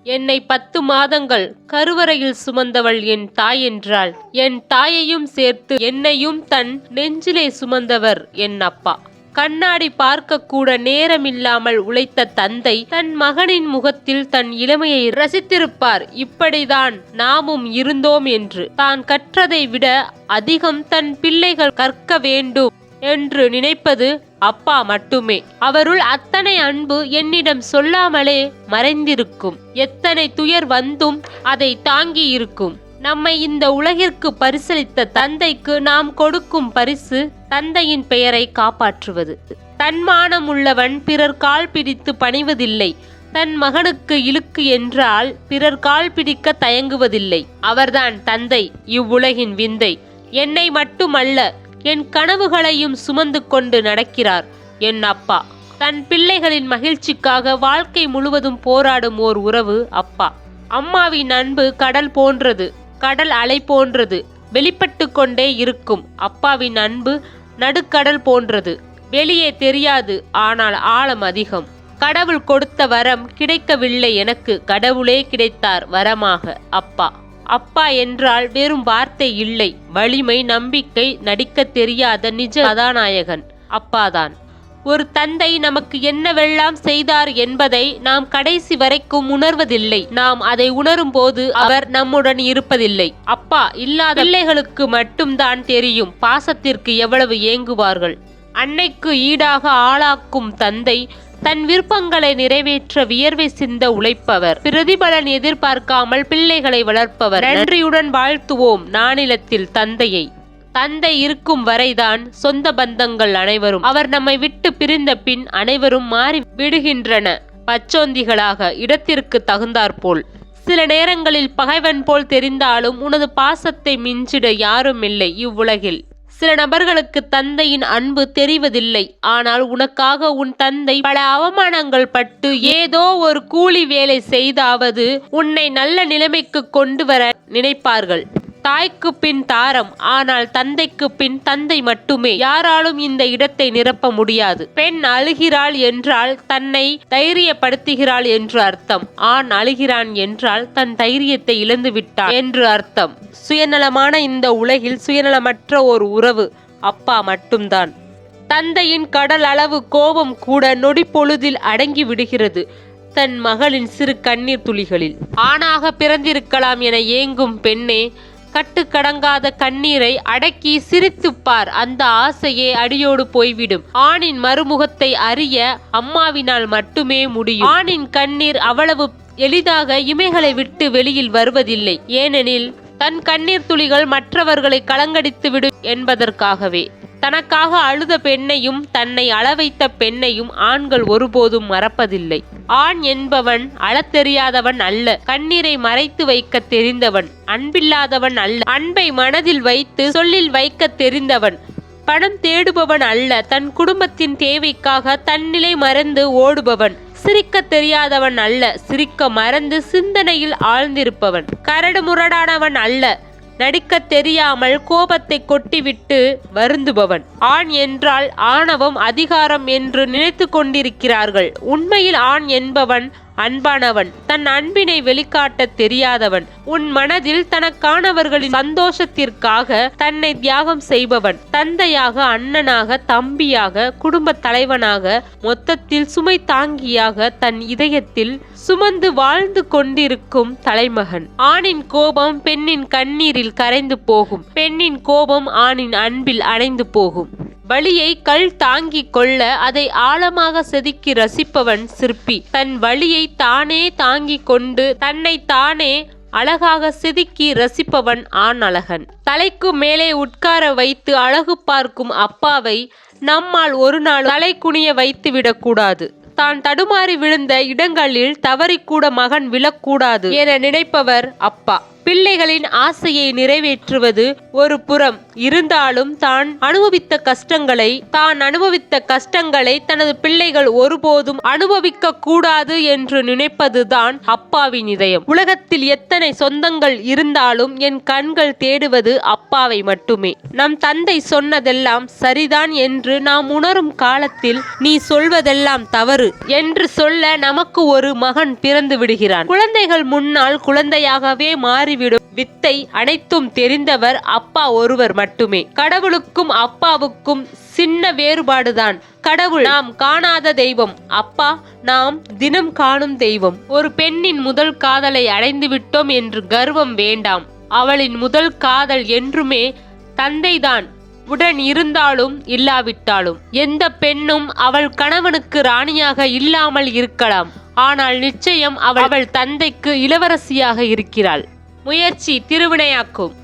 என்னை 10 மாதங்கள் கருவறையில் சுமந்தவள் என் தாய் என்றாள். என் தாயையும் சேர்த்து என்னையும் தன் நெஞ்சிலே சுமந்தவர் என் அப்பா. கண்ணாடி பார்க்க கூட நேரமில்லாமல் உழைத்த தந்தை தன் மகனின் முகத்தில் தன் இளமையை ரசித்திருப்பார். இப்படிதான் நாமும் இருந்தோம் என்று. தான் கற்றதை விட அதிகம் தன் பிள்ளைகள் கற்க வேண்டும் என்று நினைப்பது அப்பா மட்டுமே. அவருள் அத்தனை அன்பு என்னிடம் சொல்லாமலே மறைந்திருக்கும். எத்தனை துயர் வந்தும் அதை தாங்கி இருக்கும். நம்மை இந்த உலகிற்கு பரிசளித்த தந்தைக்கு நாம் கொடுக்கும் பரிசு தந்தையின் பெயரை காப்பாற்றுவது. தன்மானம் உள்ளவன் பிறர் கால் பிடித்து பணிவதில்லை. தன் மகனுக்கு இழுக்கு என்றால் பிறர் கால் பிடிக்க தயங்குவதில்லை. அவர்தான் தந்தை, இவ்வுலகின் விந்தை. என்னை மட்டுமல்ல, என் கனவுகளையும் சுமந்து கொண்டு நடக்கிறார் என் அப்பா. தன் பிள்ளைகளின் மகிழ்ச்சிக்காக வாழ்க்கை முழுவதும் போராடும் ஓர் உறவு அப்பா. அம்மாவின் அன்பு கடல் போன்றது, கடல் அலை போன்றது, வெளிப்பட்டு கொண்டே இருக்கும். அப்பாவின் அன்பு நடுக்கடல் போன்றது, வெளியே தெரியாது, ஆனால் ஆழம் அதிகம். கடவுள் கொடுத்த வரம் கிடைக்கவில்லை எனக்கு, கடவுளே கிடைத்தார் வரமாக அப்பா. அப்பா என்றால் வெறும் வார்த்தை இல்லை, வலிமை, நம்பிக்கை, நடிக்க தெரியாத நிஜ கதாநாயகன் அப்பாதான். ஒரு தந்தை நமக்கு என்னவெல்லாம் செய்தார் என்பதை நாம் கடைசி வரைக்கும் உணர்வதில்லை. நாம் அதை உணரும் போது அவர் நம்முடன் இருப்பதில்லை. அப்பா இல்லாத பிள்ளைகளுக்கு மட்டும்தான் தெரியும் பாசத்திற்கு எவ்வளவு ஏங்குவார்கள். அன்னைக்கு ஈடாக ஆளாக்கும் தந்தை, தன் விருப்பங்களை நிறைவேற்ற வியர்வை சிந்த உழைப்பவர், பிரதிபலன் எதிர்பார்க்காமல் பிள்ளைகளை வளர்ப்பவர். நன்றியுடன் வாழ்த்துவோம் நானிலத்தில் தந்தையை. தந்தை இருக்கும் வரைதான் சொந்த பந்தங்கள் அனைவரும். அவர் நம்மை விட்டு பிரிந்த பின் அனைவரும் மாறி விடுகின்றன, பச்சோந்திகளாக, இடத்திற்கு தகுந்தாற்போல். சில நேரங்களில் பகைவன் போல் தெரிந்தாலும் உனது பாசத்தை மிஞ்சிட யாரும் இல்லை இவ்வுலகில். சில நபர்களுக்கு தந்தையின் அன்பு தெரிவதில்லை. ஆனால் உனக்காக உன் தந்தை பல அவமானங்கள் பட்டு ஏதோ ஒரு கூலி வேலை செய்தாவது உன்னை நல்ல நிலைமைக்கு கொண்டு வர நினைப்பார்கள். தாய்க்கு பின் தாரம், ஆனால் தந்தைக்கு பின் தந்தை மட்டுமே. யாராலும் இந்த இடத்தை நிரப்ப முடியாது. பெண் அழுகிறாள் என்றால் தன்னை தைரியப்படுத்துகிறாள் என்று அர்த்தம். ஆண் அழுகிறான் என்றால் தன் தைரியத்தை இழந்து விட்டான் என்று அர்த்தம். சுயநலமான இந்த உலகில் சுயநலமற்ற ஒரு உறவு அப்பா மட்டும்தான். தந்தையின் கடல் அளவு கோபம் கூட நொடி பொழுதில் அடங்கி விடுகிறது தன் மகளின் சிறு கண்ணீர் துளிகளில். ஆணாக பிறந்திருக்கலாம் என ஏங்கும் பெண்ணே, கட்டுக்கடங்காத கண்ணீரை அடக்கி சிரித்துப்பார். அந்த ஆசையே அடியோடு போய்விடும். ஆணின் மறுமுகத்தை அறிய அம்மாவினால் மட்டுமே முடியும். ஆணின் கண்ணீர் அவ்வளவு எளிதாக இமைகளை விட்டு வெளியில் வருவதில்லை. ஏனெனில் தன் கண்ணீர் துளிகள் மற்றவர்களை கலங்கடித்து விடும் என்பதற்காகவே. தனக்காக அழுத பெண்ணையும் தன்னை அளவைத்த பெண்ணையும் ஆண்கள் ஒருபோதும் மறப்பதில்லை. ஆண் என்பவன் அழத் தெரியாதவன் அல்ல, கண்ணீரை மறைத்து வைக்க தெரிந்தவன். அன்பில்லாதவன் அல்ல, அன்பை மனதில் வைத்து சொல்லில் வைக்க தெரிந்தவன். பணம் தேடுபவன் அல்ல, தன் குடும்பத்தின் தேவைக்காக தன்னிலை மறந்து ஓடுபவன். சிரிக்க தெரியாதவன் அல்ல, சிரிக்க மறந்து சிந்தனையில் ஆழ்ந்திருப்பவன். கரடு முரடானவன் அல்ல, நடிக்க தெரியாமல் கோபத்தை கொட்டிவிட்டு வருந்துபவன். ஆண் என்றால் ஆணவம், அதிகாரம் என்று நினைத்து கொண்டிருக்கிறார்கள். உண்மையில் ஆண் என்பவன் அன்பானவன், தன் அன்பினை வெளிக்காட்ட தெரியாதவன். உன் மனதில் தனக்கானவர்களின் சந்தோஷத்திற்காக தன்னை தியாகம் செய்பவன். தந்தையாக, அண்ணனாக, தம்பியாக, குடும்ப தலைவனாக, மொத்தத்தில் சுமை தாங்கியாக தன் இதயத்தில் சுமந்து வாழ்ந்து கொண்டிருக்கும் தலைமகன். ஆணின் கோபம் பெண்ணின் கண்ணீரில் கரைந்து போகும். பெண்ணின் கோபம் ஆணின் அன்பில் அணைந்து போகும். வலியை கல் தாங்கிக் கொள்ள அதை ஆழமாக செதுக்கி ரசிப்பவன் சிற்பி. தன் வலியை தானே தாங்கிக் கொண்டு தன்னை தானே அழகாக செதுக்கி ரசிப்பவன் ஆண் அழகன். தலைக்கு மேலே உட்கார வைத்து அழகு பார்க்கும் அப்பாவை நம்மால் ஒரு நாள் தலை குனிய வைத்து விடக்கூடாது. தான் தடுமாறி விழுந்த இடங்களில் தவறிக்கூட மகன் விழக்கூடாது என நினைப்பவர் அப்பா. பிள்ளைகளின் ஆசையை நிறைவேற்றுவது ஒரு புறம் இருந்தாலும் தான் அனுபவித்த கஷ்டங்களை தனது பிள்ளைகள் ஒருபோதும் அனுபவிக்க கூடாது என்று நினைப்பதுதான் அப்பாவின் இதயம். உலகத்தில் எத்தனை சொந்தங்கள் இருந்தாலும் என் கண்கள் தேடுவது அப்பாவை மட்டுமே. நம் தந்தை சொன்னதெல்லாம் சரிதான் என்று நாம் உணரும் காலத்தில் நீ சொல்வதெல்லாம் தவறு என்று சொல்ல நமக்கு ஒரு மகன் பிறந்து விடுகிறான். குழந்தைகள் முன்னால் குழந்தையாகவே மாறிவிடும் வித்தை அனைத்தும் தெரிந்தவர் அப்பா ஒருவர் மட்டுமே. கடவுளுக்கும் அப்பாவுக்கும் சின்ன வேறுபாடுதான். கடவுள் நாம் காணாத தெய்வம், அப்பா நாம் தினம் காணும் தெய்வம். ஒரு பெண்ணின் முதல் காதலை அடைந்து விட்டோம் என்று கர்வம் வேண்டாம். அவளின் முதல் காதல் என்றுமே தந்தைதான், உடன் இருந்தாலும் இல்லாவிட்டாலும். எந்த பெண்ணும் அவள் கணவனுக்கு ராணியாக இல்லாமல் இருக்கலாம், ஆனால் நிச்சயம் அவள் தந்தைக்கு இளவரசியாக இருக்கிறாள். முயற்சி திருவினையாக்கும்.